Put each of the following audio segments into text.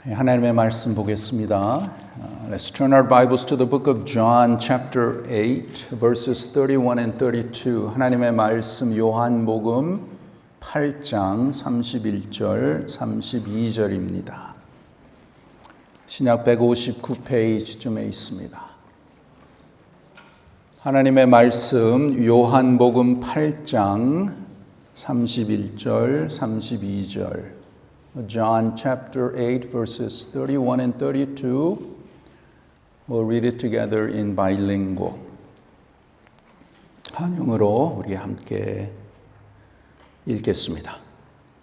하나님의 말씀 보겠습니다. Let's turn our Bibles to the book of John chapter 8 verses 31 and 32. 하나님의 말씀 요한복음 8장 31절 32절입니다. 신약 159페이지쯤에 있습니다. 하나님의 말씀 요한복음 8장 31절 32절 John chapter 8 verses 31 and 32. We'll read it together in bilingual. 한영으로 우리 함께 읽겠습니다.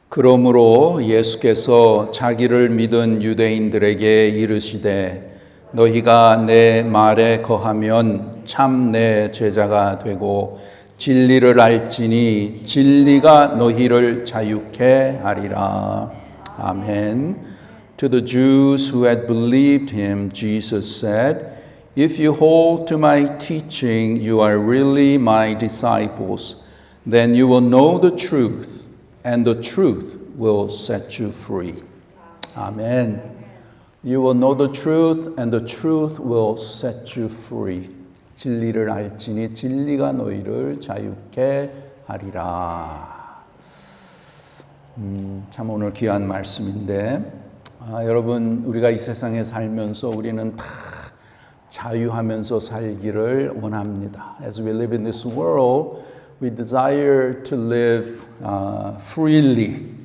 그러므로 예수께서 자기를 믿은 유대인들에게 이르시되 너희가 내 말에 거하면 참 내 제자가 되고 진리를 알지니 진리가 너희를 자유케 하리라. Amen. To the Jews who had believed him, Jesus said, If you hold to my teaching, you are really my disciples. Then you will know the truth, and the truth will set you free. Amen. You will know the truth, and the truth will set you free. 진리를 알지니 진리가 너희를 자유케 하리라. 참 오늘 귀한 말씀인데 여러분 우리가 이 세상에 살면서 우리는 다 자유하면서 살기를 원합니다. As we live in this world, we desire to live freely.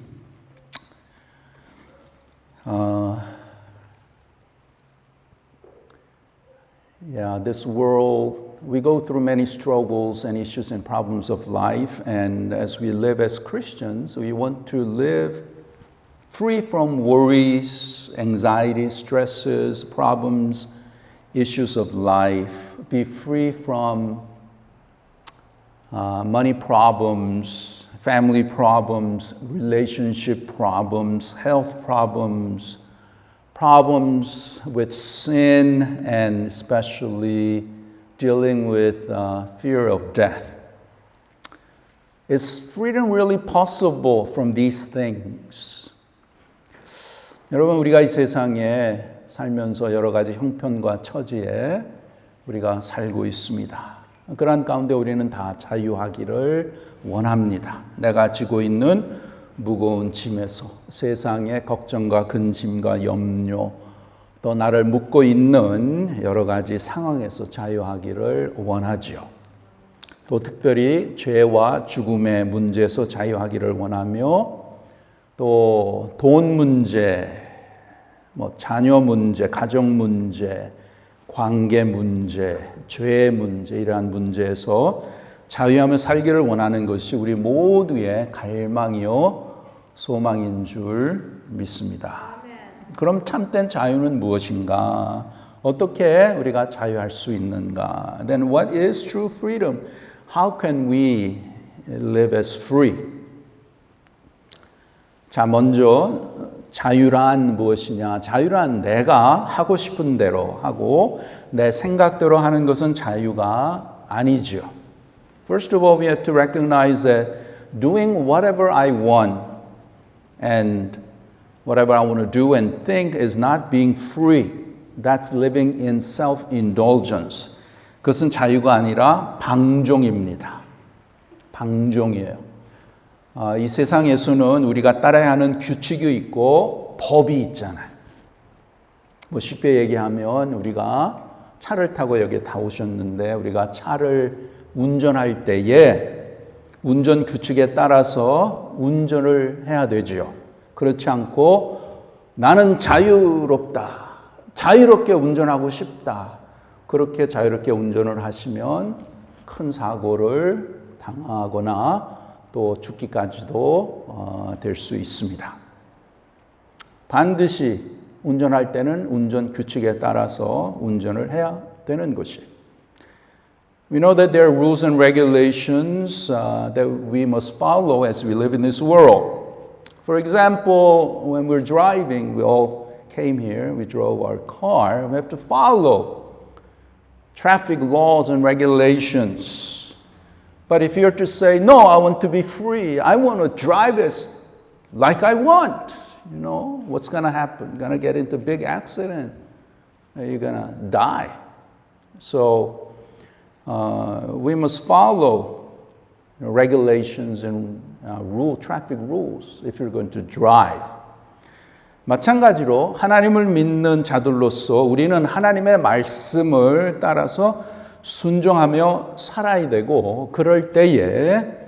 This world, we go through many struggles and issues and problems of life, and as we live as Christians, we want to live free from worries, anxieties, stresses, problems, issues of life, be free from money problems, family problems, relationship problems, health problems, problems with sin, and especially dealing with fear of death. Is freedom really possible from these things? 여러분, 우리가 이 세상에 살면서 여러 가지 형편과 처지에 우리가 살고 있습니다. 그러한 가운데 우리는 다 자유하기를 원합니다. 내가 지고 있는 무거운 짐에서 세상의 걱정과 근심과 염려 또 나를 묶고 있는 여러 가지 상황에서 자유하기를 원하지요. 또 특별히 죄와 죽음의 문제에서 자유하기를 원하며 또 돈 문제, 자녀 문제, 가정 문제, 관계 문제, 죄 문제 이러한 문제에서 자유하며 살기를 원하는 것이 우리 모두의 갈망이요 소망인 줄 믿습니다. 그럼 참된 자유는 무엇인가? 어떻게 우리가 자유할 수 있는가? Then what is true freedom? How can we live as free? 자, 먼저 자유란 무엇이냐? 자유란 내가 하고 싶은 대로 하고 내 생각대로 하는 것은 자유가 아니죠. First of all, we have to recognize that doing whatever I want and whatever I want to do and think is not being free. That's living in self-indulgence. 그것은 자유가 아니라 방종입니다. 방종이에요. 이 세상에서는 우리가 따라야 하는 규칙이 있고 법이 있잖아요. 쉽게 얘기하면 우리가 차를 타고 여기 다 오셨는데 우리가 차를 운전할 때에 운전 규칙에 따라서 운전을 해야 되죠. 그렇지 않고 나는 자유롭다. 자유롭게 운전하고 싶다. 그렇게 자유롭게 운전을 하시면 큰 사고를 당하거나 또 죽기까지도 될 수 있습니다. 반드시 운전할 때는 운전 규칙에 따라서 운전을 해야 되는 것이에요. We know that there are rules and regulations that we must follow as we live in this world. For example, when we're driving, we all came here, we drove our car, we have to follow traffic laws and regulations. But if you're to say, no, I want to be free, I want to drive as like I want, what's going to happen? Going to get into a big accident. You're going to die. So we must follow regulations and traffic rules if you're going to drive. 마찬가지로 하나님을 믿는 자들로서 우리는 하나님의 말씀을 따라서 순종하며 살아야 되고 그럴 때에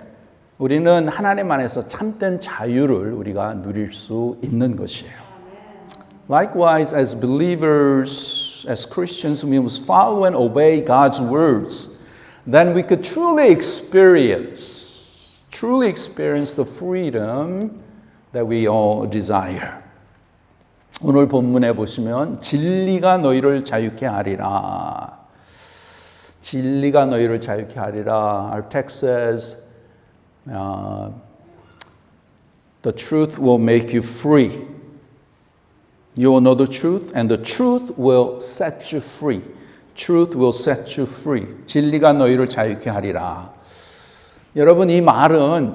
우리는 하나님 안에서 참된 자유를 우리가 누릴 수 있는 것이에요. Likewise, as believers, as Christians, we must follow and obey God's words. Then we could truly experience the freedom that we all desire. 오늘 본문에 보시면 진리가 너희를 자유케 하리라. 진리가 너희를 자유케 하리라. Our text says, the truth will make you free. You will know the truth, and the truth will set you free. Truth will set you free. 진리가 너희를 자유케 하리라. 여러분, 이 말은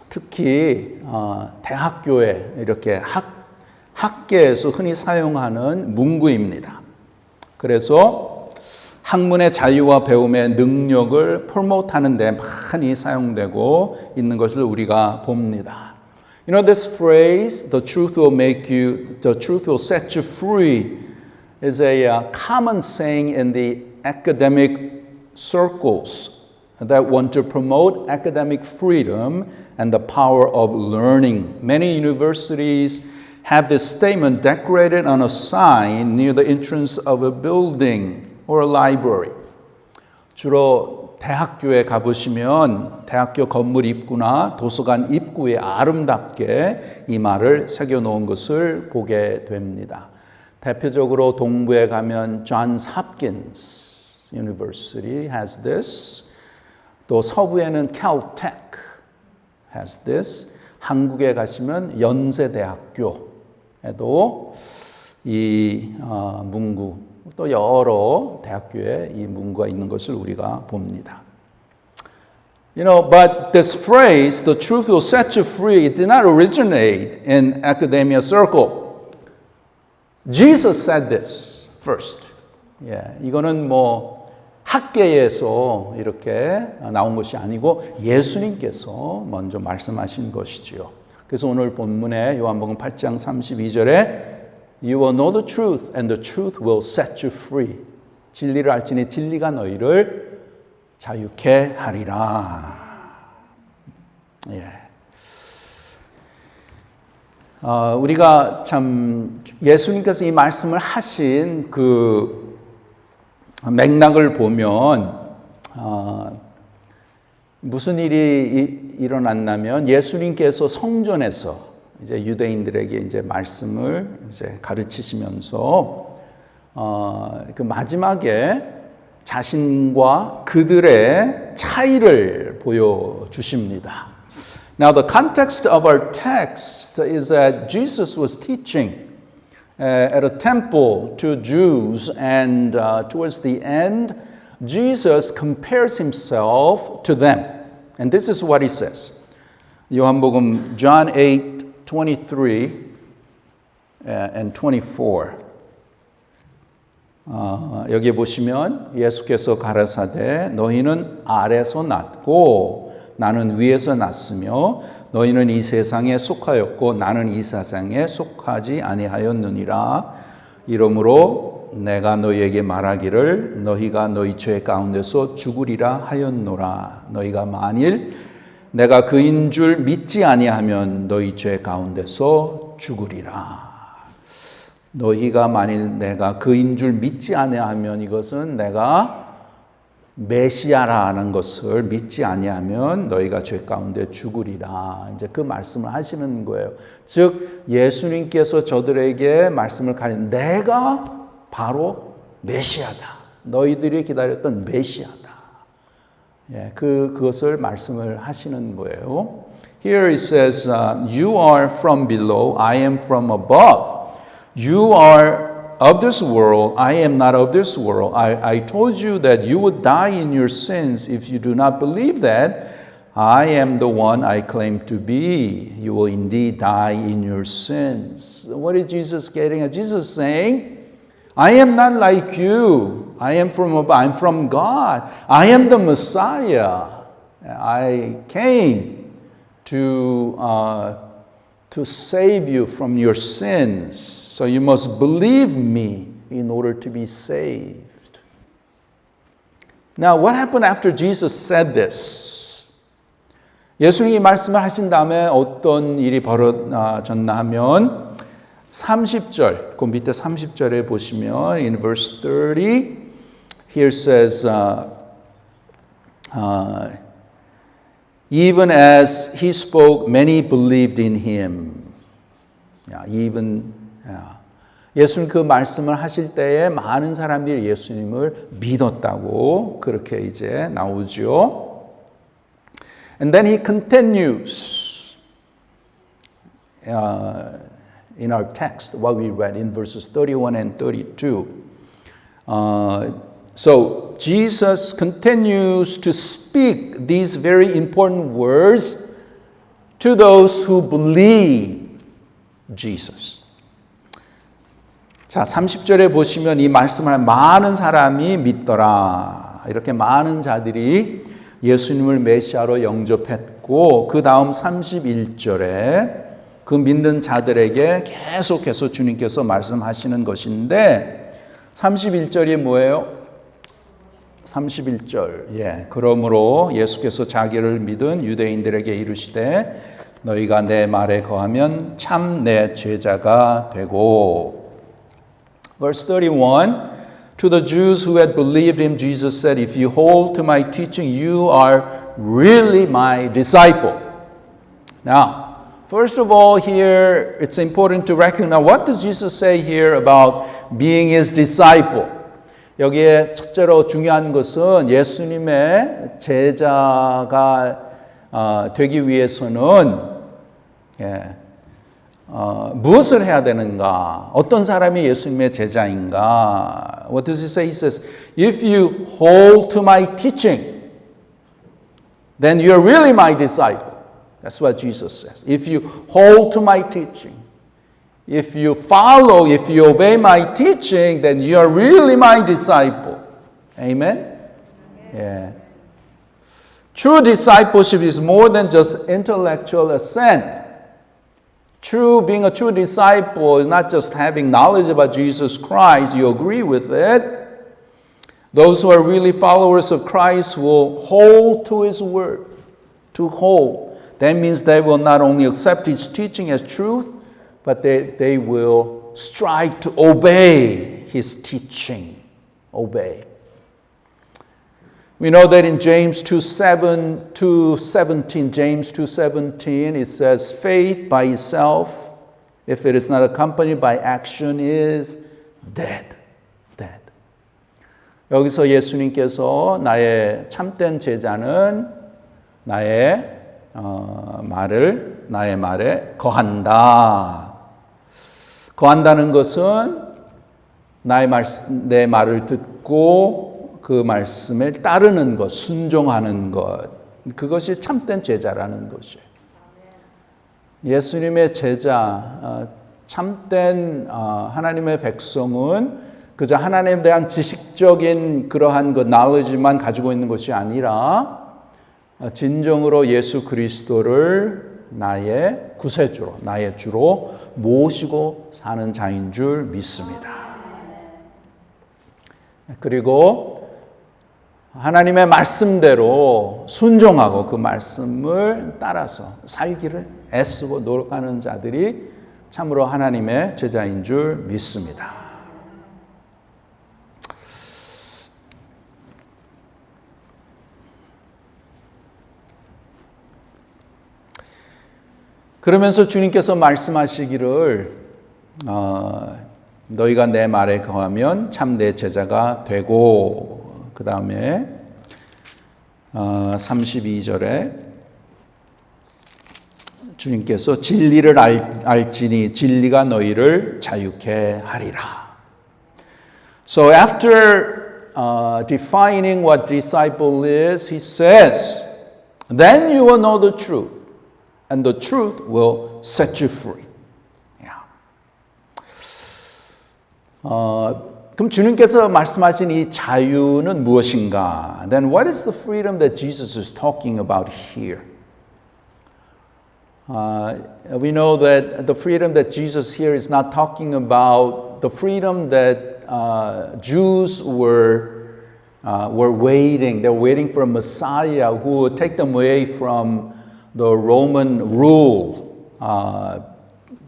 특히 대학교에 이렇게 학계에서 흔히 사용하는 문구입니다. 그래서 학문의 자유와 배움의 능력을 프로모트하는 데 많이 사용되고 있는 것을 우리가 봅니다. You know, this phrase, the truth will set you free, is a common saying in the academic circles that want to promote academic freedom and the power of learning. Many universities have this statement decorated on a sign near the entrance of a building or a library. 주로 대학교에 가보시면 대학교 건물 입구나 도서관 입구에 아름답게 이 말을 새겨놓은 것을 보게 됩니다. 대표적으로 동부에 가면 Johns Hopkins University has this. 또 서부에는 Caltech has this. 한국에 가시면 연세대학교에도 이 문구, 또 여러 대학교에 이 문구가 있는 것을 우리가 봅니다. You know, but this phrase, the truth will set you free, it did not originate in academia circle. Jesus said this first. 이거는 학계에서 이렇게 나온 것이 아니고 예수님께서 먼저 말씀하신 것이지요. 그래서 오늘 본문에 요한복음 8장 32절에 You will know the truth and the truth will set you free. 진리를 알지니 진리가 너희를 자유케 하리라. 우리가 참 예수님께서 이 말씀을 하신 그 맥락을 보면 무슨 일이 일어났냐면 예수님께서 성전에서 이제 유대인들에게 이제 말씀을 이제 가르치시면서 그 마지막에 자신과 그들의 차이를 보여주십니다. Now the context of our text is that Jesus was teaching at a temple to Jews, and towards the end, Jesus compares himself to them. And this is what he says. 요한복음 John 8:23 and 24. 여기 보시면 예수께서 가라사대 너희는 아래서 났고 나는 위에서 났으며 너희는 이 세상에 속하였고 나는 이 세상에 속하지 아니하였느니라. 이러므로 내가 너희에게 말하기를 너희가 너희 죄 가운데서 죽으리라 하였노라. 너희가 만일 내가 그인 줄 믿지 아니하면 너희 죄 가운데서 죽으리라. 너희가 만일 내가 그인 줄 믿지 아니하면 이것은 내가 메시아라는 것을 믿지 아니하면 너희가 죄 가운데 죽으리라. 이제 그 말씀을 하시는 거예요. 즉 예수님께서 저들에게 말씀을 가진 내가 바로 메시아다. 너희들이 기다렸던 메시아다. 그것을 말씀을 하시는 거예요. Here it says, you are from below, I am from above. You are of this world, I am not of this world. I told you that you would die in your sins if you do not believe that I am the one I claim to be. You will indeed die in your sins. What is Jesus getting at? Jesus is saying, I am not like you. I'm from God. I am the Messiah. I came to save you from your sins. So you must believe me in order to be saved. Now, what happened after Jesus said this? 예수님이 말씀을 하신 다음에 어떤 일이 벌어졌나 하면 30절, 그 밑에 30절에 보시면 in verse 30, here says, even as he spoke, many believed in him. 예수님 그 말씀을 하실 때에 많은 사람들이 예수님을 믿었다고 그렇게 이제 나오죠. And then he continues in our text, what we read in verses 31 and 32. So Jesus continues to speak these very important words to those who believe Jesus. 자, 30절에 보시면 이 말씀을 많은 사람이 믿더라. 이렇게 많은 자들이 예수님을 메시아로 영접했고 그 다음 31절에 그 믿는 자들에게 계속해서 주님께서 말씀하시는 것인데 31절이 뭐예요? 31절. 그러므로 예수께서 자기를 믿은 유대인들에게 이르시되 너희가 내 말에 거하면 참 내 제자가 되고. Verse 31. To the Jews who had believed him, Jesus said, if you hold to my teaching, you are really my disciple. Now, first of all, here it's important to recognize what does Jesus say here about being his disciple? 여기에 첫째로 중요한 것은 예수님의 제자가 되기 위해서는 무엇을 해야 되는가? 어떤 사람이 예수님의 제자인가? What does he say? He says, if you hold to my teaching, then you're really my disciple. That's what Jesus says. If you hold to my teaching, if you follow, if you obey my teaching, then you're really my disciple. Amen? Yeah. True discipleship is more than just intellectual assent. Being a true disciple is not just having knowledge about Jesus Christ, you agree with it. Those who are really followers of Christ will hold to his word. To hold. That means they will not only accept his teaching as truth, but they will strive to obey his teaching. Obey. We know that in James 2:17, it says, faith by itself, if it is not accompanied by action, is dead. Dead. 여기서 예수님께서 나의 참된 제자는 나의 말에 거한다. 거한다는 것은 내 말을 듣고 그 말씀에 따르는 것, 순종하는 것, 그것이 참된 제자라는 것이에요. 예수님의 제자, 참된 하나님의 백성은 그저 하나님에 대한 지식적인 그러한 그 knowledge만 가지고 있는 것이 아니라 진정으로 예수 그리스도를 나의 구세주로, 나의 주로 모시고 사는 자인 줄 믿습니다. 그리고 하나님의 말씀대로 순종하고 그 말씀을 따라서 살기를 애쓰고 노력하는 자들이 참으로 하나님의 제자인 줄 믿습니다. 그러면서 주님께서 말씀하시기를 너희가 내 말에 거하면 참 내 제자가 되고 그 다음에 32절에 주님께서 진리를 알지니 진리가 너희를 자유케 하리라. So after defining what disciple is, he says Then you will know the truth, and the truth will set you free. 그럼 주님께서 말씀하신 이 자유는 무엇인가? Then what is the freedom that Jesus is talking about here? We know that the freedom that Jesus here is not talking about the freedom that Jews were waiting. They were waiting for a Messiah who would take them away from the Roman rule,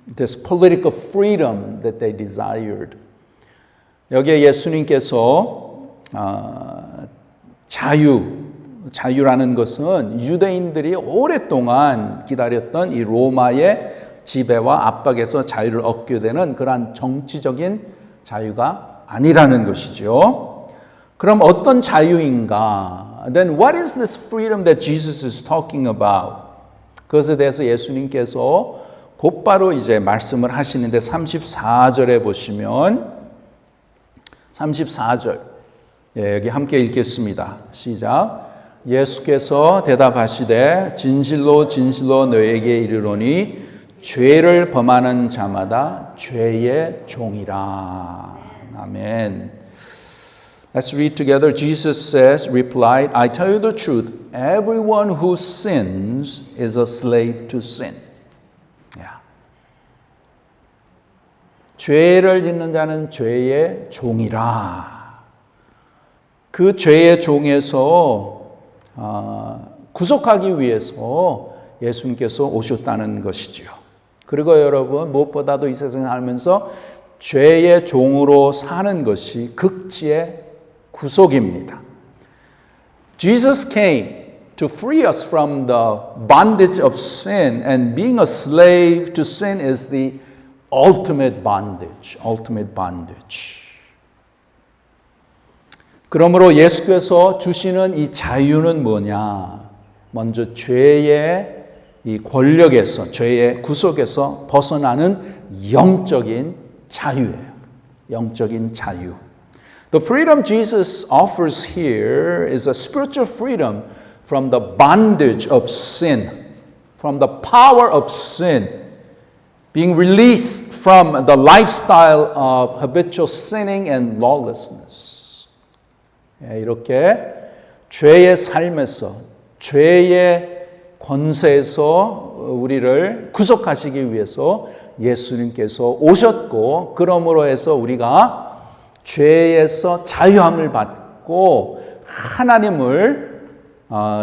this political freedom that they desired. 여기에 예수님께서 자유라는 것은 유대인들이 오랫동안 기다렸던 이 로마의 지배와 압박에서 자유를 얻게 되는 그러한 정치적인 자유가 아니라는 것이죠. 그럼 어떤 자유인가? Then what is this freedom that Jesus is talking about? 그것에 대해서 예수님께서 곧바로 이제 말씀을 하시는데 34절에 보시면 34절 여기 함께 읽겠습니다. 시작. 예수께서 대답하시되 진실로 진실로 너에게 이르노니 죄를 범하는 자마다 죄의 종이라. 아멘. Let's read together. Jesus replied, I tell you the truth. Everyone who sins is a slave to sin. 죄를 짓는 자는 죄의 종이라. 그 죄의 종에서 구속하기 위해서 예수님께서 오셨다는 것이지요. 그리고 여러분 무엇보다도 이 세상에 살면서 죄의 종으로 사는 것이 극지의 구속입니다. Jesus came to free us from the bondage of sin, and being a slave to sin is the ultimate bondage. 그러므로 예수께서 주시는 이 자유는 뭐냐? 먼저 죄의 이 권력에서, 죄의 구속에서 벗어나는 영적인 자유예요. 영적인 자유. The freedom Jesus offers here is a spiritual freedom from the bondage of sin, from the power of sin, being released from the lifestyle of habitual sinning and lawlessness. 이렇게 죄의 삶에서, 죄의 권세에서 우리를 구속하시기 위해서 예수님께서 오셨고, 그러므로 해서 우리가 죄에서 자유함을 받고 하나님을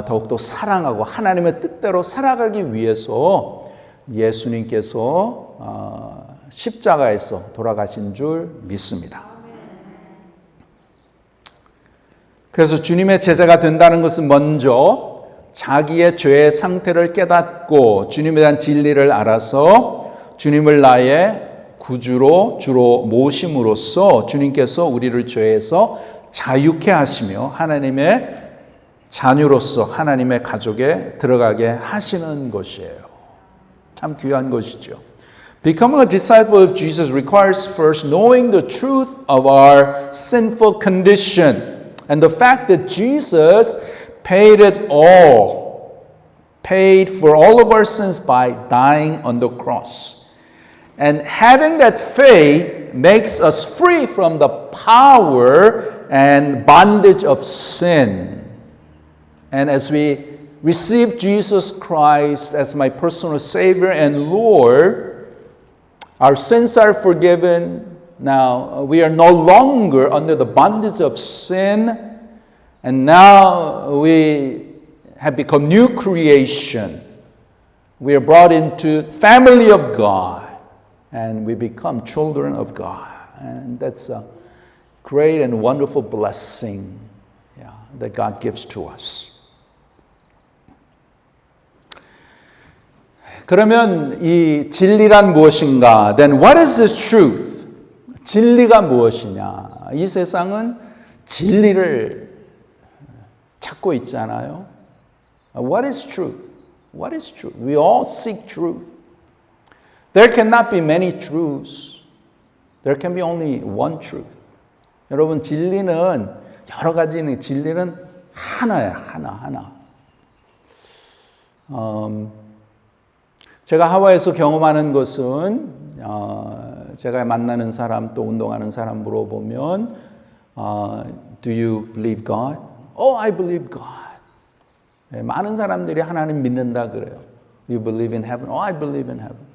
더욱더 사랑하고 하나님의 뜻대로 살아가기 위해서 예수님께서 십자가에서 돌아가신 줄 믿습니다. 그래서 주님의 제자가 된다는 것은 먼저 자기의 죄의 상태를 깨닫고 주님에 대한 진리를 알아서 주님을 나의 구주로 주로 모심으로써 주님께서 우리를 죄에서 자유케 하시며 하나님의 자녀로서 하나님의 가족에 들어가게 하시는 것이에요. 참 귀한 것이죠. Becoming a disciple of Jesus requires first knowing the truth of our sinful condition and the fact that Jesus paid it all, paid for all of our sins by dying on the cross. And having that faith makes us free from the power and bondage of sin. And as we receive Jesus Christ as my personal Savior and Lord, our sins are forgiven. Now we are no longer under the bondage of sin, and now we have become new creation. We are brought into family of God, and we become children of God. And that's a great and wonderful blessing that God gives to us. 그러면 이 진리란 무엇인가? Then what is this truth? 진리가 무엇이냐? 이 세상은 진리를 찾고 있잖아요. What is truth? What is truth? We all seek truth. There cannot be many truths. There can be only one truth. 여러분, 진리는 여러 가지는 진리는 하나야, 하나. 제가 하와이에서 경험하는 것은 제가 만나는 사람 또 운동하는 사람 물어보면 Do you believe God? Oh, I believe God. 많은 사람들이 하나님 믿는다 그래요. You believe in heaven? Oh, I believe in heaven.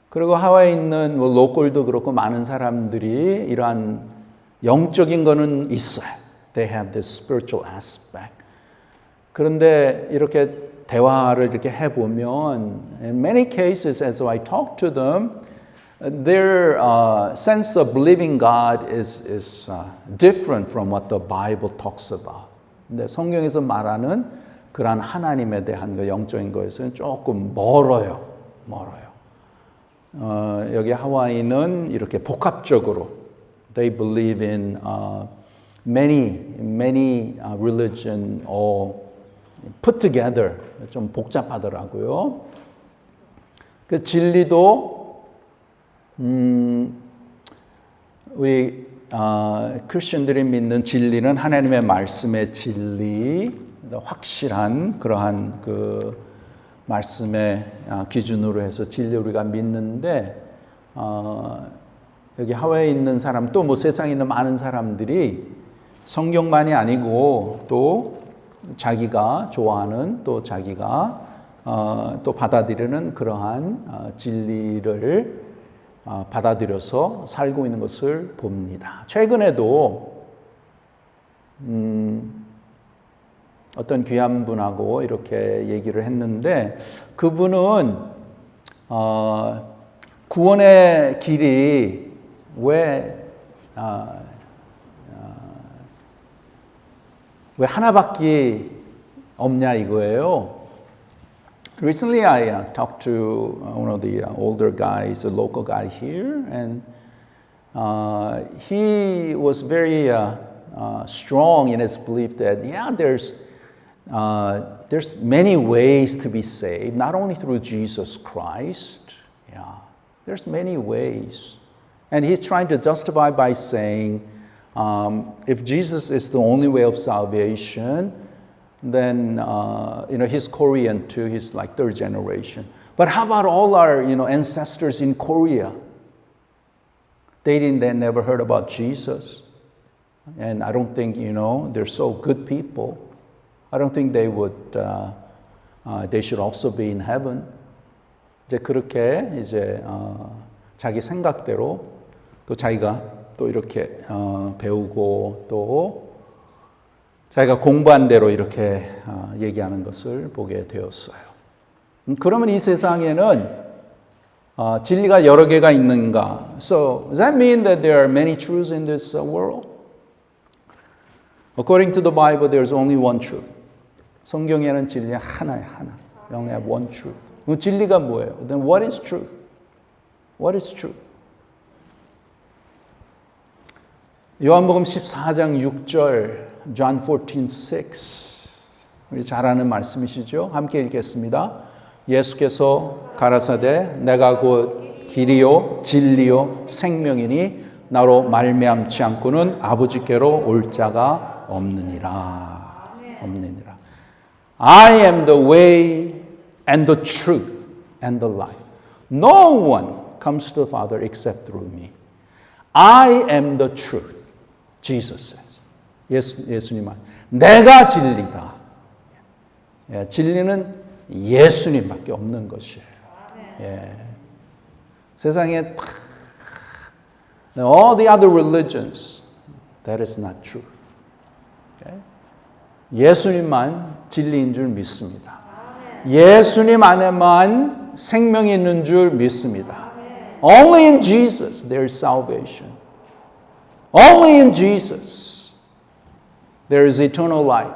그리고 하와이에 있는 로컬도 그렇고 많은 사람들이 이러한 영적인 거는 있어요. They have this spiritual aspect. 그런데 이렇게 대화를 이렇게 해보면 in many cases as I talk to them their sense of believing God is different from what the Bible talks about. 근데 성경에서 말하는 그러한 하나님에 대한 그 영적인 것에서는 조금 멀어요. 여기 하와이는 이렇게 복합적으로 they believe in many religion all put together. 좀 복잡하더라고요. 그 진리도 우리 크리스천들이 믿는 진리는 하나님의 말씀의 진리, 확실한 그러한 그 말씀의 기준으로 해서 진리 우리가 믿는데 여기 하와이에 있는 사람 또 뭐 세상에 있는 많은 사람들이 성경만이 아니고 또 자기가 좋아하는 또 자기가 또 받아들이는 그러한 진리를 받아들여서 살고 있는 것을 봅니다. 최근에도 어떤 귀한 분하고 이렇게 얘기를 했는데 그분은 구원의 길이 왜 하나밖에 없냐 이거예요. Recently I talked to one of the older guys, a local guy here, and he was very strong in his belief that there's many ways to be saved, not only through Jesus Christ. There's many ways. And he's trying to justify by saying, if Jesus is the only way of salvation, then he's Korean too. He's like third generation. But how about all our ancestors in Korea? They never heard about Jesus, and I don't think they're so good people. I don't think they should also be in heaven. 이제 그렇게 자기 생각대로 또 자기가 또 이렇게 배우고 또 자기가 공부한 대로 이렇게 얘기하는 것을 보게 되었어요. 그러면 이 세상에는 진리가 여러 개가 있는가? So does that mean that there are many truths in this world? According to the Bible, there's only one truth. 성경에는 진리가 하나예요, 하나. We only have one truth. 그럼 진리가 뭐예요? Then what is truth? What is truth? 요한복음 14장 6절, John 14:6. 우리 잘 아는 말씀이시죠? 함께 읽겠습니다. 예수께서 가라사대 내가 곧 길이요 진리요 생명이니 나로 말미암지 않고는 아버지께로 올 자가 없느니라. 없느니라. I am the way and the truth and the life. No one comes to the Father except through me. I am the truth. Jesus says. 예수님 말. 내가 진리다. 진리는 예수님밖에 없는 것이에요. 세상에 all the other religions, that is not true. 예수님만 진리인 줄 믿습니다. 예수님 안에만 생명이 있는 줄 믿습니다. Only in Jesus there is salvation. Only in Jesus there is eternal life.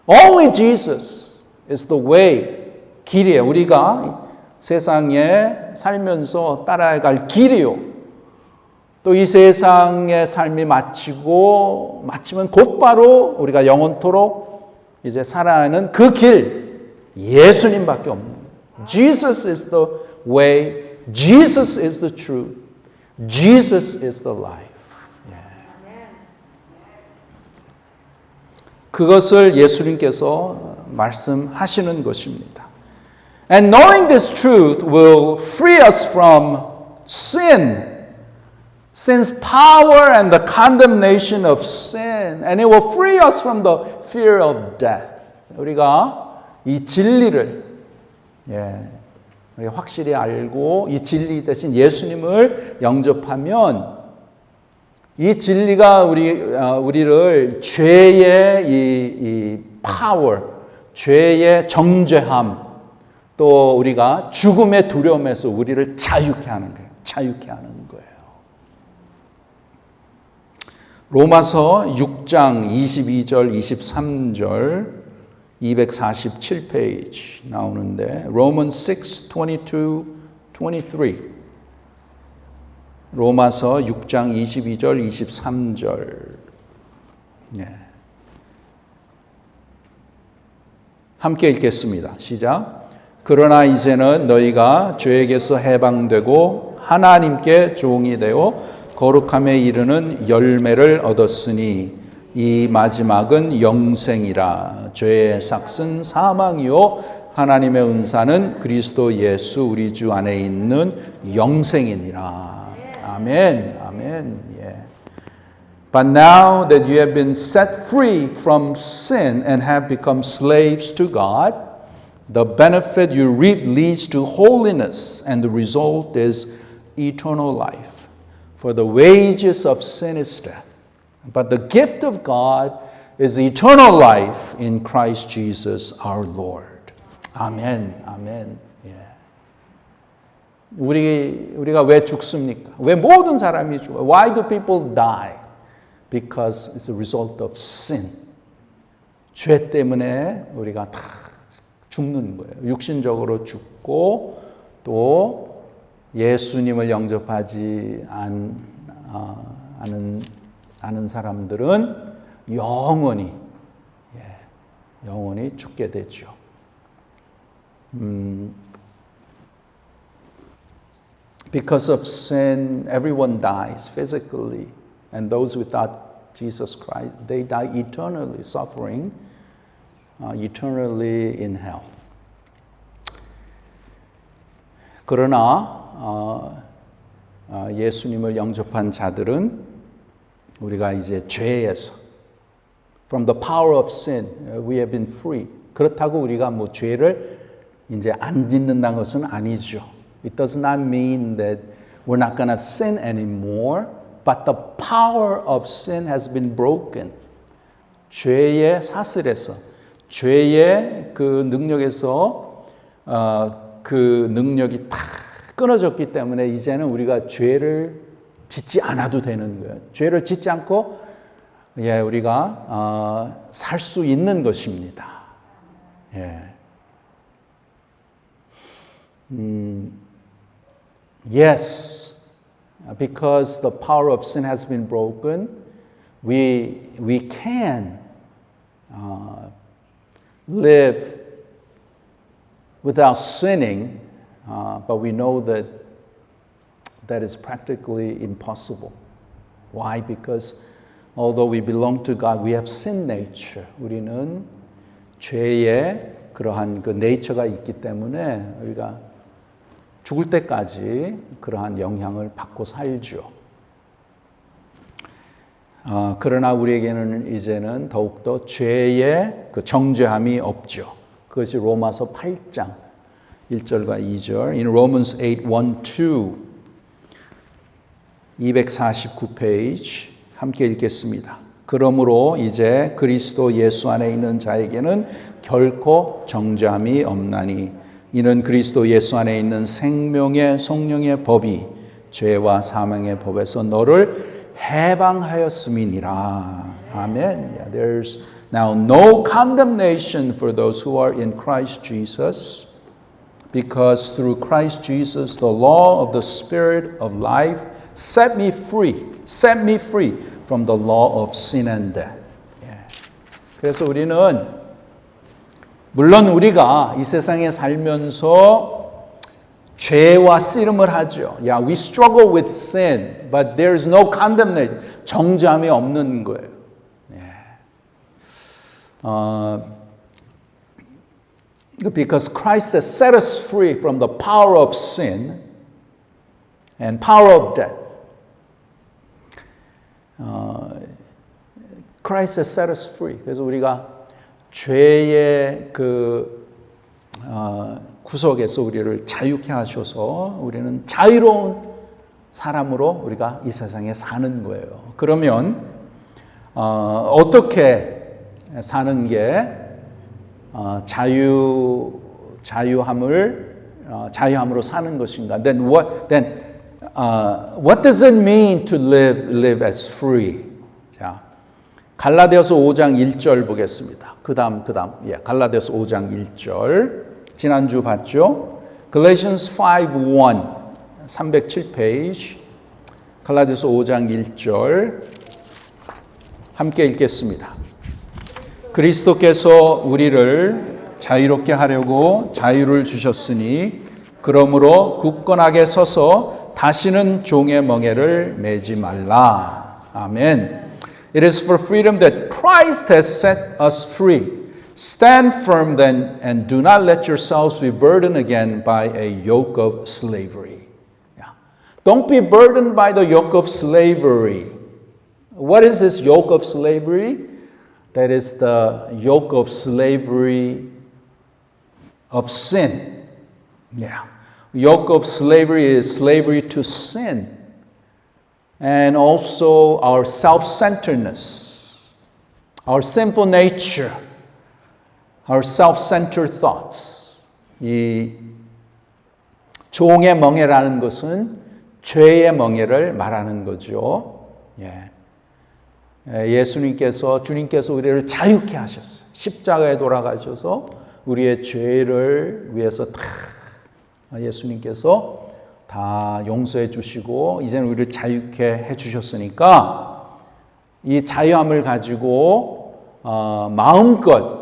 Only Jesus is the way, 길이에요. 우리가 세상에 살면서 따라갈 길이요. 또 이 세상의 삶이 마치면 곧바로 우리가 영원토록 이제 살아가는 그 길, 예수님밖에 없는 거예요. Jesus is the way, Jesus is the truth, Jesus is the life. 그것을 예수님께서 말씀하시는 것입니다. And knowing this truth will free us from sin's power and the condemnation of sin, and it will free us from the fear of death. 우리가 이 진리를 우리가 확실히 알고 이 진리 대신 예수님을 영접하면 이 진리가 우리를 죄의 이 파워, 죄의 정죄함, 또 우리가 죽음의 두려움에서 우리를 자유케 하는 거예요. 자유케 하는 거예요. 로마서 6장 22절, 23절 247페이지 나오는데 Romans 6, 22, 23 로마서 6장 22절, 23절 함께 읽겠습니다. 시작. 그러나 이제는 너희가 죄에게서 해방되고 하나님께 종이 되어 거룩함에 이르는 열매를 얻었으니 이 마지막은 영생이라. 죄의 삭은 사망이요 하나님의 은사는 그리스도 예수 우리 주 안에 있는 영생이니라. 아멘. 아멘. But now that you have been set free from sin and have become slaves to God, the benefit you reap leads to holiness, and the result is eternal life. For the wages of sin is death, but the gift of God is eternal life in Christ Jesus our Lord. 아멘, 아멘. 우리가 왜 죽습니까? 왜 모든 사람이 죽어요? Why do people die? Because it's a result of sin. 죄 때문에 우리가 다 죽는 거예요. 육신적으로 죽고 또 예수님을 영접하지 않은 사람들은 영원히 죽게 되죠. Because of sin, everyone dies physically, and those without Jesus Christ, they die eternally, suffering eternally in hell. 그러나 예수님을 영접한 자들은 우리가 이제 죄에서 from the power of sin, we have been free. 그렇다고 우리가 뭐 죄를 이제 안 짓는다는 것은 아니죠. It does not mean that we're not going to sin anymore, but the power of sin has been broken. 죄의 사슬에서, 죄의 그 능력에서 그 능력이 다 끊어졌기 때문에 이제는 우리가 죄를 짓지 않아도 되는 거예요. 죄를 짓지 않고 우리가 살 수 있는 것입니다. Yes, because the power of sin has been broken, we can live without sinning, but we know that that is practically impossible. Why? Because although we belong to God, we have sin nature. 우리는 죄의 그러한 그 네이처가 있기 때문에 우리가 죽을 때까지 그러한 영향을 받고 살죠. 그러나 우리에게는 이제는 더욱더 죄의 그 정죄함이 없죠. 그것이 로마서 8장 1절과 2절. In Romans 8, 1, 2 249페이지 함께 읽겠습니다. 그러므로 이제 그리스도 예수 안에 있는 자에게는 결코 정죄함이 없나니 이는 그리스도 예수 안에 있는 생명의 성령의 법이 죄와 사망의 법에서 너를 해방하였음이니라. 아멘. There's now no condemnation for those who are in Christ Jesus, because through Christ Jesus the law of the Spirit of life set me free from the law of sin and death. 그래서 우리는 물론 우리가 이 세상에 살면서 죄와 씨름을 하죠. We struggle with sin, but there is no condemnation. 정죄함이 없는 거예요. Because Christ has set us free from the power of sin and power of death. Christ has set us free. 그래서 우리가 죄의 구속에서 우리를 자유케 하셔서 우리는 자유로운 사람으로 우리가 이 세상에 사는 거예요. 그러면 어떻게 사는 게 자유함으로 사는 것인가? Then what does it mean to live as free? 자, 갈라디아서 5장 1절 보겠습니다. 그다음 갈라디아서 5장 1절 지난주 봤죠? Galatians 5:1 307페이지 갈라디아서 5장 1절 함께 읽겠습니다. 그리스도께서 우리를 자유롭게 하려고 자유를 주셨으니 그러므로 굳건하게 서서 다시는 종의 멍에를 매지 말라. 아멘. It is for freedom that Christ has set us free. Stand firm then and do not let yourselves be burdened again by a yoke of slavery. Yeah. Don't be burdened by the yoke of slavery. What is this yoke of slavery? That is the yoke of slavery of sin. Yeah. Yoke of slavery is slavery to sin. And also our self-centeredness, our sinful nature, our self-centered thoughts. 이 종의 멍에라는 것은 죄의 멍에를 말하는 거죠. 예. 주님께서 우리를 자유케 하셨어요. 십자가에 돌아가셔서 우리의 죄를 위해서 예수님께서 다 용서해 주시고 이제는 우리를 자유케 해 주셨으니까 이 자유함을 가지고 마음껏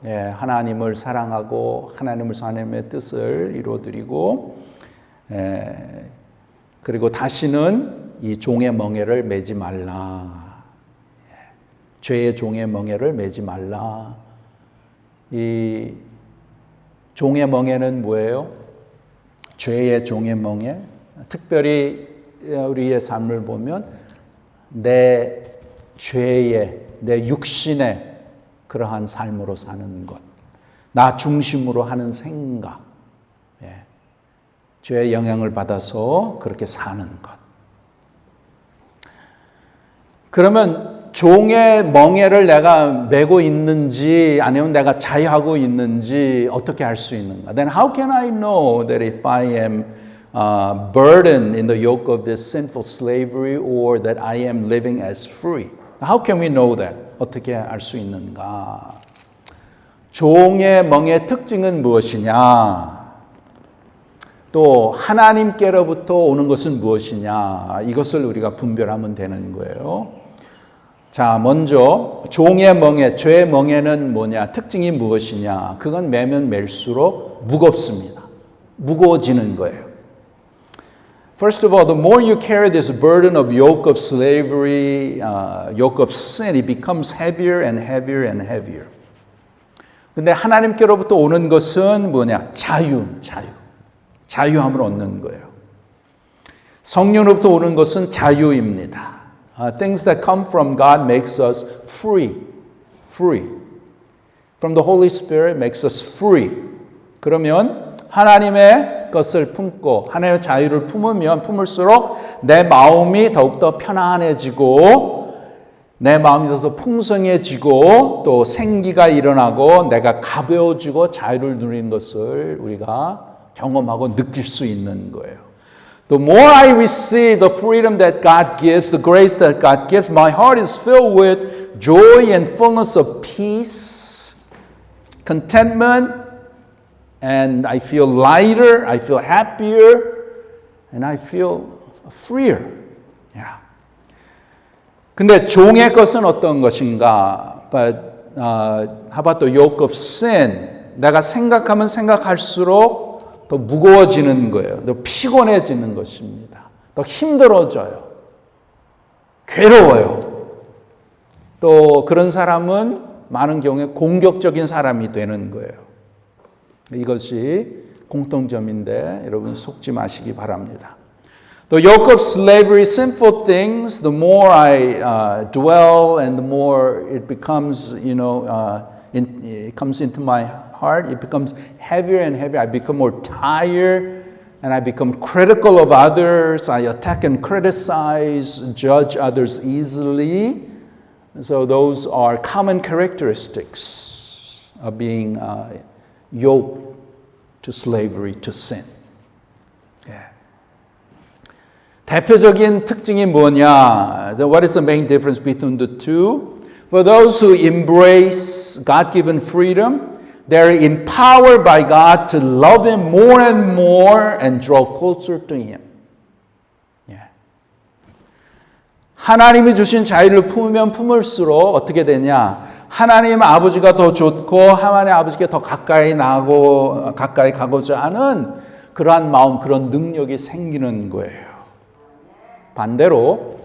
하나님을 사랑하고 하나님의 뜻을 이루어드리고 그리고 다시는 이 종의 멍에를 매지 말라. 죄의 종의 멍에를 매지 말라. 이 종의 멍에는 뭐예요? 죄의 종의 멍에, 특별히 우리의 삶을 보면 내 죄의, 내 육신의 그러한 삶으로 사는 것, 나 중심으로 하는 생각, 죄의 영향을 받아서 그렇게 사는 것. 그러면 종의 멍에를 내가 메고 있는지 아니면 내가 자유하고 있는지 어떻게 알 수 있는가? Then how can I know that if I am burdened in the yoke of this sinful slavery or that I am living as free? How can we know that? 어떻게 알 수 있는가? 종의 멍의 특징은 무엇이냐? 또 하나님께로부터 오는 것은 무엇이냐? 이것을 우리가 분별하면 되는 거예요. 자, 먼저 종의 멍에, 죄의 멍에는 뭐냐? 특징이 무엇이냐? 그건 매면 맬수록 무겁습니다. 무거워지는 거예요. First of all, the more you carry this burden of yoke of slavery, yoke of sin, it becomes heavier and heavier and heavier. 근데 하나님께로부터 오는 것은 뭐냐? 자유함을 얻는 거예요. 성령으로부터 오는 것은 자유입니다. Things that come from God makes us free. From the Holy Spirit makes us free. 그러면 하나님의 것을 품고 하나님의 자유를 품을수록 내 마음이 더욱더 편안해지고 내 마음이 더욱더 풍성해지고 또 생기가 일어나고 내가 가벼워지고 자유를 누리는 것을 우리가 경험하고 느낄 수 있는 거예요. The more I receive the freedom that God gives, the grace that God gives, my heart is filled with joy and fullness of peace, contentment, and I feel lighter, I feel happier, and I feel freer. Yeah. 근데 종의 것은 어떤 것인가? But how about the yoke of sin? 내가 생각하면 생각할수록 더 무거워지는 거예요. 더 피곤해지는 것입니다. 더 힘들어져요. 괴로워요. 또 그런 사람은 많은 경우에 공격적인 사람이 되는 거예요. 이것이 공통점인데 여러분 속지 마시기 바랍니다. The yoke of slavery, sinful things, the more I dwell and the more it becomes, it comes into my heart, it becomes heavier and heavier. I become more tired and I become critical of others. I attack and criticize, judge others easily. So those are common characteristics of being yoked to slavery, to sin. 대표적인 특징이 뭐냐? What is the main difference between the two? For those who embrace God-given freedom, they're empowered by God to love Him more and more and draw closer to Him. 하나님이 주신 자유를 품으면 품을수록 어떻게 되냐? 하나님 아버지가 더 좋고 하나님 아버지께 더 가까이 가고자 하는 그러한 마음, 그런 능력이 생기는 거예요. 반대로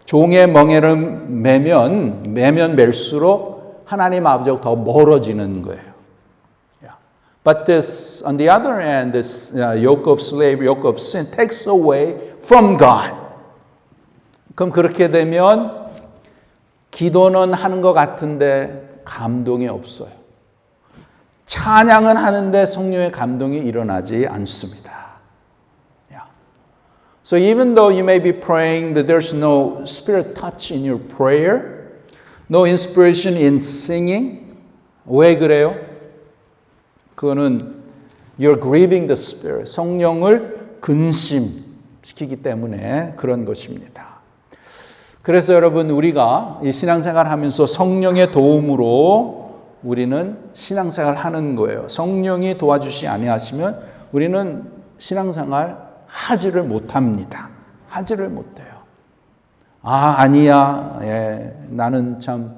종의 멍에를 매면 맬수록 하나님 아버지하고 더 멀어지는 거예요. But this, on the other hand, this yoke of slavery, yoke of sin takes away from God. 그럼 그렇게 되면 기도는 하는 것 같은데 감동이 없어요. 찬양은 하는데 성령의 감동이 일어나지 않습니다. So even though you may be praying that there's no spirit touch in your prayer, no inspiration in singing, 왜 그래요? 그거는 you're grieving the spirit, 성령을 근심시키기 때문에 그런 것입니다. 그래서 여러분 우리가 이 신앙생활 하면서 성령의 도움으로 우리는 신앙생활 하는 거예요. 성령이 도와주시 아니하시면 우리는 신앙생활 하지를 못합니다. 하지를 못해요. 아니야. 나는 참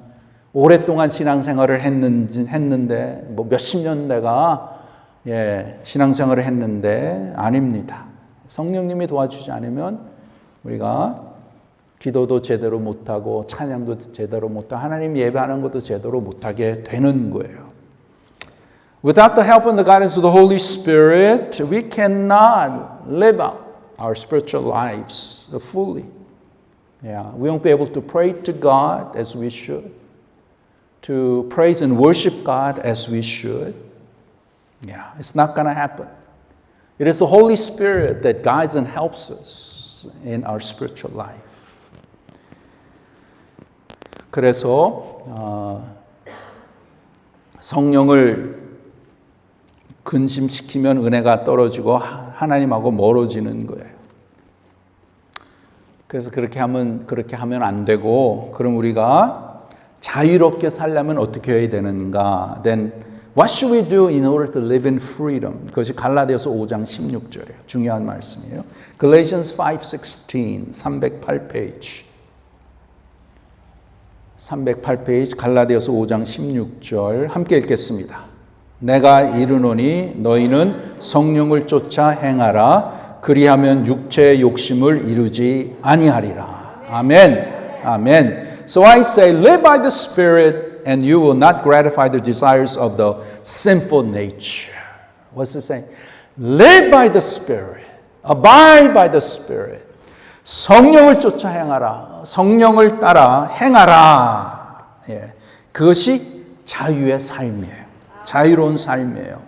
오랫동안 신앙생활을 했는데 뭐 몇십 년 내가 신앙생활을 했는데 아닙니다. 성령님이 도와주지 않으면 우리가 기도도 제대로 못하고 찬양도 제대로 못하고 하나님 예배하는 것도 제대로 못하게 되는 거예요. Without the help and the guidance of the Holy Spirit, we cannot live out our spiritual lives fully. We won't be able to pray to God as we should, to praise and worship God as we should. It's not going to happen. It is the Holy Spirit that guides and helps us in our spiritual life. 그래서 성령을 근심시키면 은혜가 떨어지고 하나님하고 멀어지는 거예요. 그래서 그렇게 하면 안 되고, 그럼 우리가 자유롭게 살려면 어떻게 해야 되는가? Then what should we do in order to live in freedom? 그것이 갈라디아서 5장 16절이에요. 중요한 말씀이에요. Galatians 5:16, 308페이지. 308페이지 갈라디아서 5장 16절 함께 읽겠습니다. 내가 이르노니 너희는 성령을 쫓아 행하라. 그리하면 육체의 욕심을 이루지 아니하리라. 아멘. 아멘. So I say, live by the Spirit, and you will not gratify the desires of the sinful nature. What's it saying? Live by the Spirit. Abide by the Spirit. 성령을 쫓아 행하라. 성령을 따라 행하라. 그것이 자유의 삶이에요. 자유로운 삶이에요.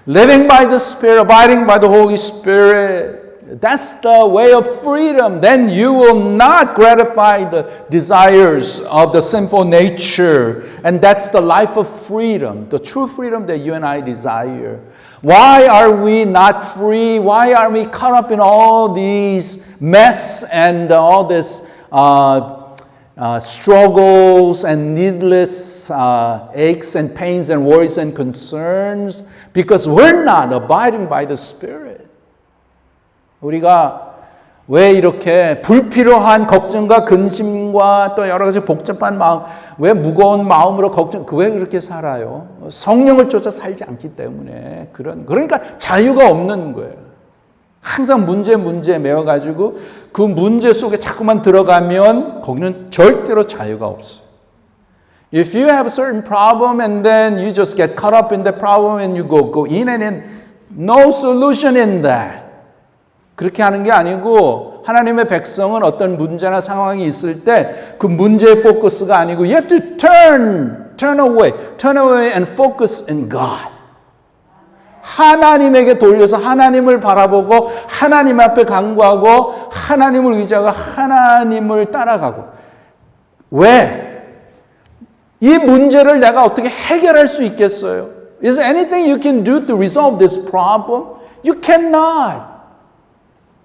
Living by the Spirit, abiding by the Holy Spirit. That's the way of freedom. Then you will not gratify the desires of the sinful nature. And that's the life of freedom, the true freedom that you and I desire. Why are we not free? Why are we caught up in all these mess and all this struggles and needless aches and pains and worries and concerns? Because we're not abiding by the Spirit. 우리가 왜 이렇게 불필요한 걱정과 근심과 또 여러 가지 복잡한 마음, 왜 무거운 마음으로 왜 그렇게 살아요? 성령을 쫓아 살지 않기 때문에 그러니까 자유가 없는 거예요. 항상 문제에 매여가지고 그 문제 속에 자꾸만 들어가면 거기는 절대로 자유가 없어요. If you have a certain problem and then you just get caught up in the problem and you go in and in, no solution in that. 그렇게 하는 게 아니고 하나님의 백성은 어떤 문제나 상황이 있을 때 그 문제의 포커스가 아니고 you have to turn away and focus in God. 하나님에게 돌려서 하나님을 바라보고 하나님 앞에 간구하고 하나님을 의지하고 하나님을 따라가고. 왜? 이 문제를 내가 어떻게 해결할 수 있겠어요? Is there anything you can do to resolve this problem? You cannot.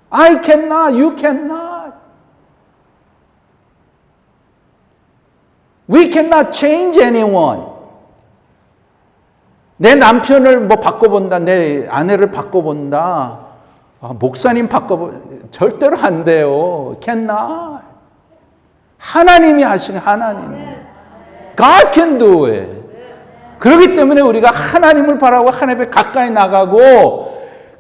I cannot. You cannot. We cannot change anyone. 내 남편을 뭐 바꿔본다, 내 아내를 바꿔본다, 목사님 절대로 안 돼요. Cannot. 하나님이 하시는 하나님. God can do it. 그렇기 때문에 우리가 하나님을 바라고 하나님 앞에 가까이 나가고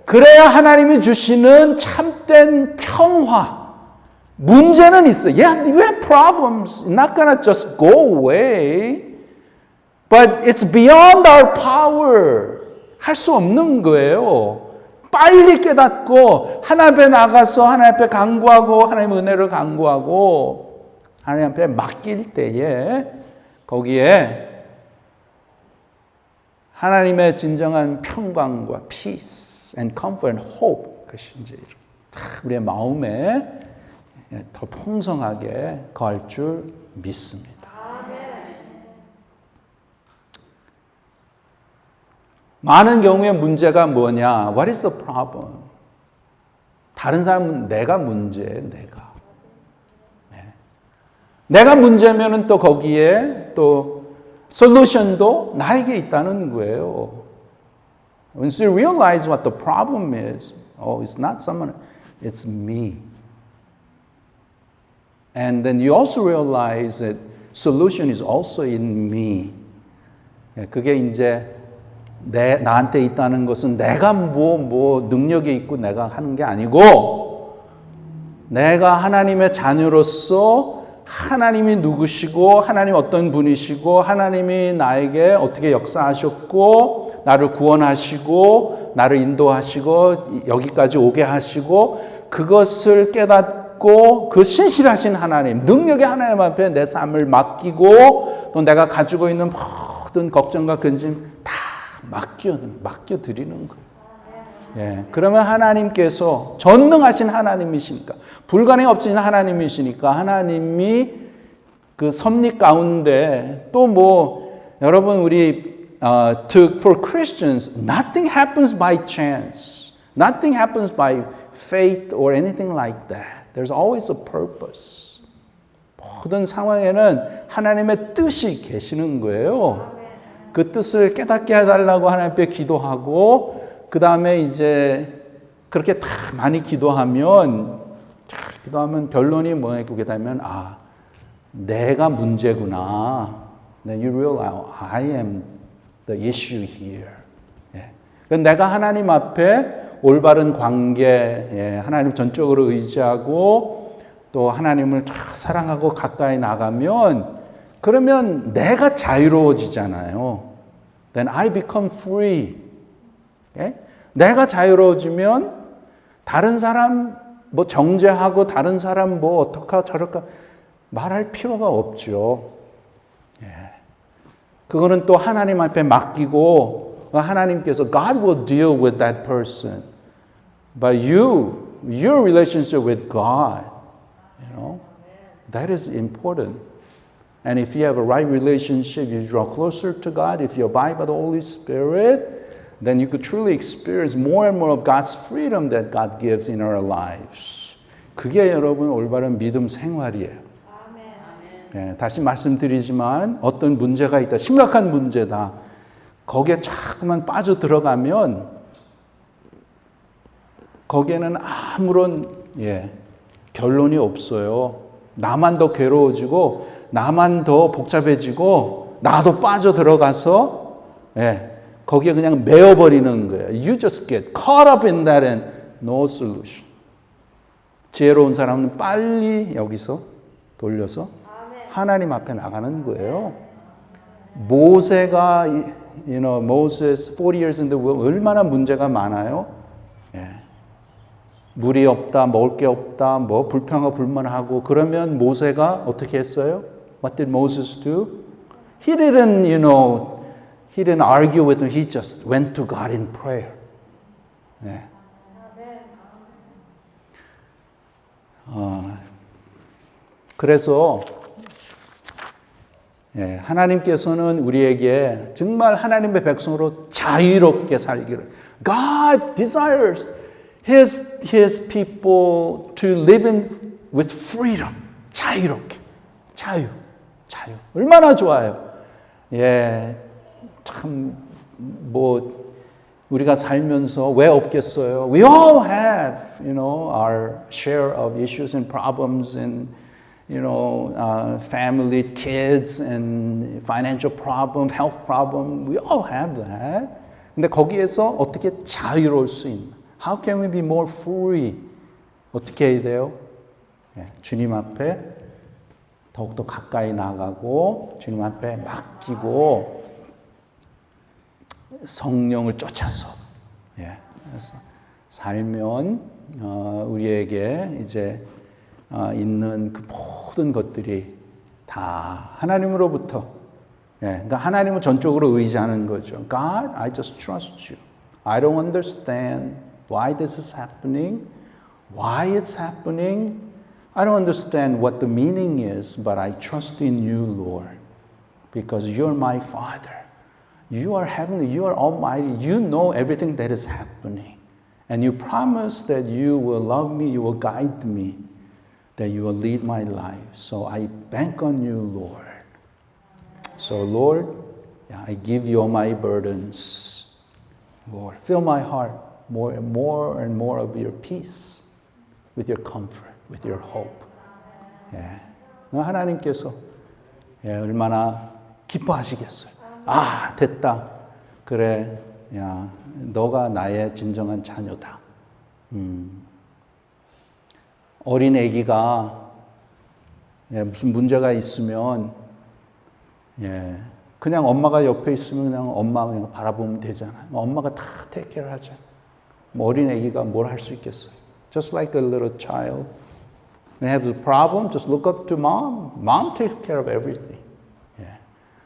그래야 하나님이 주시는 참된 평화. 문제는 있어. Yeah, you have problems. It's not gonna just go away. But it's beyond our power. 할 수 없는 거예요. 빨리 깨닫고 하나님 앞에 나가서 하나님 앞에 간구하고 하나님의 은혜를 간구하고 하나님 앞에 맡길 때에 거기에 하나님의 진정한 평강과 peace and comfort and hope 그것이 이제 우리의 마음에 더 풍성하게 거할 줄 믿습니다. 많은 경우에 문제가 뭐냐? What is the problem? 다른 사람은 내가 문제예요. 내가 문제면은 또 거기에 또 솔루션도 나에게 있다는 거예요. Once you realize what the problem is, it's not someone, it's me. And then you also realize that solution is also in me. 그게 이제 나한테 있다는 것은 내가 뭐 능력이 있고 내가 하는 게 아니고 내가 하나님의 자녀로서 하나님이 누구시고 하나님 어떤 분이시고 하나님이 나에게 어떻게 역사하셨고 나를 구원하시고 나를 인도하시고 여기까지 오게 하시고 그것을 깨닫고 그 신실하신 하나님 능력의 하나님 앞에 내 삶을 맡기고 또 내가 가지고 있는 모든 걱정과 근심 다 맡겨드리는 거예요. 예, 그러면 하나님께서 전능하신 하나님이시니까 불가능이 없으신 하나님이시니까 하나님이 그 섭리 가운데 또 뭐 여러분 우리 for Christians nothing happens by chance, nothing happens by fate or anything like that. There's always a purpose. 모든 상황에는 하나님의 뜻이 계시는 거예요. 그 뜻을 깨닫게 해달라고 하나님 앞에 기도하고 그 다음에 이제 그렇게 다 많이 기도하면 결론이 뭐냐고 되면 내가 문제구나. Then you realize I am the issue here. 예. 내가 하나님 앞에 올바른 관계, 하나님 전적으로 의지하고 또 하나님을 사랑하고 가까이 나가면 그러면 내가 자유로워지잖아요. Then I become free. 내가 자유로워지면 다른 사람 뭐 정죄하고 다른 사람 뭐 어떡하 저럴까 말할 필요가 없죠. 그거는 또 하나님 앞에 맡기고 하나님께서 God will deal with that person. But your relationship with God, that is important. And if you have a right relationship, you draw closer to God, if you abide by the Holy Spirit, then you could truly experience more and more of God's freedom that God gives in our lives. 그게 여러분 올바른 믿음 생활이에요. 예, 다시 말씀드리지만 어떤 문제가 있다, 심각한 문제다. 거기에 자꾸만 빠져 들어가면 거기에는 아무런 결론이 없어요. 나만 더 괴로워지고 나만 더 복잡해지고 나도 빠져 들어가서 거기에 그냥 매어버리는 거예요. You just get caught up in that and no solution. 지혜로운 사람은 빨리 여기서 돌려서 하나님 앞에 나가는 거예요. 모세가 Moses 40 years in the wilderness 얼마나 문제가 많아요. 예. 물이 없다, 먹을 게 없다, 뭐 불평하고 불만하고 그러면 모세가 어떻게 했어요? What did Moses do? He didn't, he didn't argue with him. He just went to God in prayer. 예. 그래서 예, 하나님께서는 우리에게 정말 하나님의 백성으로 자유롭게 살기를 God desires His people to live with freedom. 자유롭게. 자유. 얼마나 좋아요. 예, 참, 우리가 살면서 왜 없겠어요? We all have, our share of issues and problems and, family, kids and financial problem, health problem. We all have that. 근데 거기에서 어떻게 자유로울 수 있나? How can we be more free? 어떻게 해야 돼요? 예, 주님 앞에 더욱더 가까이 나가고 주님 앞에 맡기고 성령을 쫓아서 그래서 살면 우리에게 이제 있는 그 모든 것들이 다 하나님으로부터 그러니까 하나님을 전적으로 의지하는 거죠. God, I just trust you. I don't understand why this is happening, why it's happening. I don't understand what the meaning is, but I trust in you, Lord, because you're my Father. You are heavenly, you are almighty, you know everything that is happening. And you promise that you will love me, you will guide me, that you will lead my life. So I bank on you, Lord. So Lord, I give you all my burdens. Lord, fill my heart more and more of your peace, with your comfort, with your hope. 하나님께서 얼마나 기뻐하시겠어요. 아, 됐다. 그래, 야, 너가 나의 진정한 자녀다. 어린 아기가 무슨 문제가 있으면 그냥 엄마가 옆에 있으면 그냥 엄마 그냥 바라보면 되잖아요. 엄마가 다 테이크케어를 하잖아요. 어린 아기가 뭘 할 수 있겠어요? Just like a little child. When you have a problem, just look up to mom. Mom takes care of everything.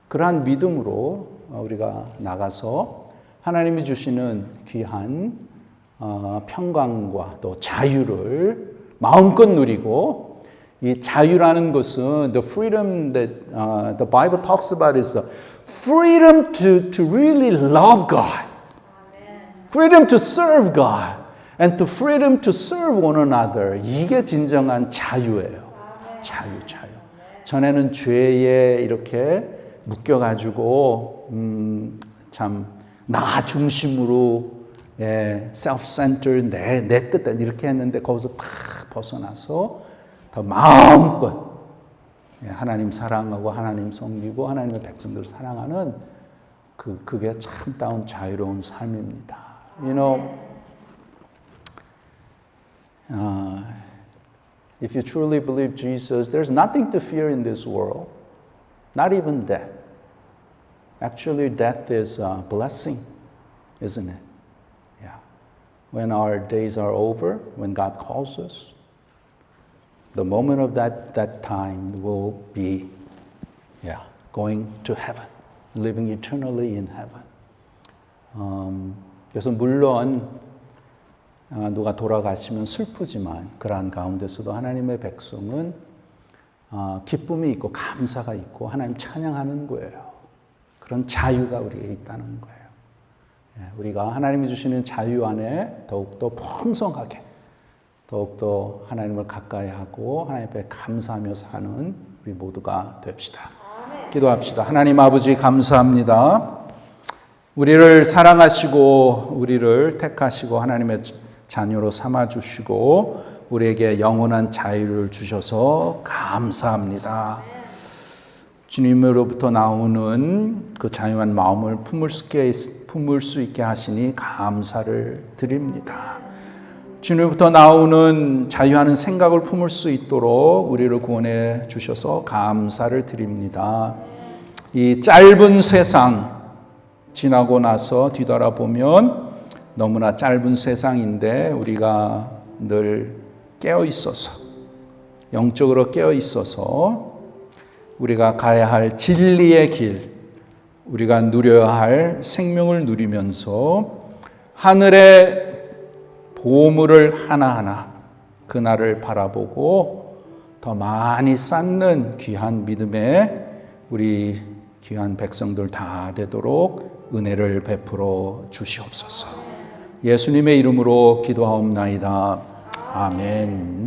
그러한 믿음으로 우리가 나가서 하나님이 주시는 귀한 평강과 또 자유를 마음껏 누리고 이 자유라는 것은 the freedom that the Bible talks about is the freedom to really love God, freedom to serve God, and to freedom to serve one another. 이게 진정한 자유예요. 자유. 전에는 죄에 이렇게 묶여가지고 참 나 중심으로 self-centered 내 뜻 이렇게 했는데 거기서 탁 벗어나서 더 마음껏 하나님 사랑하고 하나님 섬기고 하나님의 백성들을 사랑하는 그게 참다운 자유로운 삶입니다. If you truly believe Jesus, there's nothing to fear in this world, not even death. Actually, death is a blessing, isn't it? Yeah. When our days are over, when God calls us, the moment of that time will be, going to heaven, living eternally in heaven. 그래서 물론 누가 돌아가시면 슬프지만 그러한 가운데서도 하나님의 백성은 기쁨이 있고 감사가 있고 하나님 찬양하는 거예요. 그런 자유가 우리에게 있다는 거예요. 우리가 하나님이 주시는 자유 안에 더욱더 풍성하게 더욱더 하나님을 가까이 하고 하나님 앞에 감사하며 사는 우리 모두가 됩시다. 기도합시다. 하나님 아버지 감사합니다. 우리를 사랑하시고 우리를 택하시고 하나님의 자녀로 삼아주시고 우리에게 영원한 자유를 주셔서 감사합니다. 주님으로부터 나오는 그 자유한 마음을 품을 수 있게 하시니 감사를 드립니다. 주님으로부터 나오는 자유하는 생각을 품을 수 있도록 우리를 구원해 주셔서 감사를 드립니다. 이 짧은 세상 지나고 나서 뒤돌아보면 너무나 짧은 세상인데 우리가 늘 깨어 있어서, 영적으로 깨어 있어서 우리가 가야 할 진리의 길, 우리가 누려야 할 생명을 누리면서 하늘의 보물을 하나하나 그날을 바라보고 더 많이 쌓는 귀한 믿음의 우리 귀한 백성들 다 되도록 은혜를 베풀어 주시옵소서. 예수님의 이름으로 기도하옵나이다. 아멘.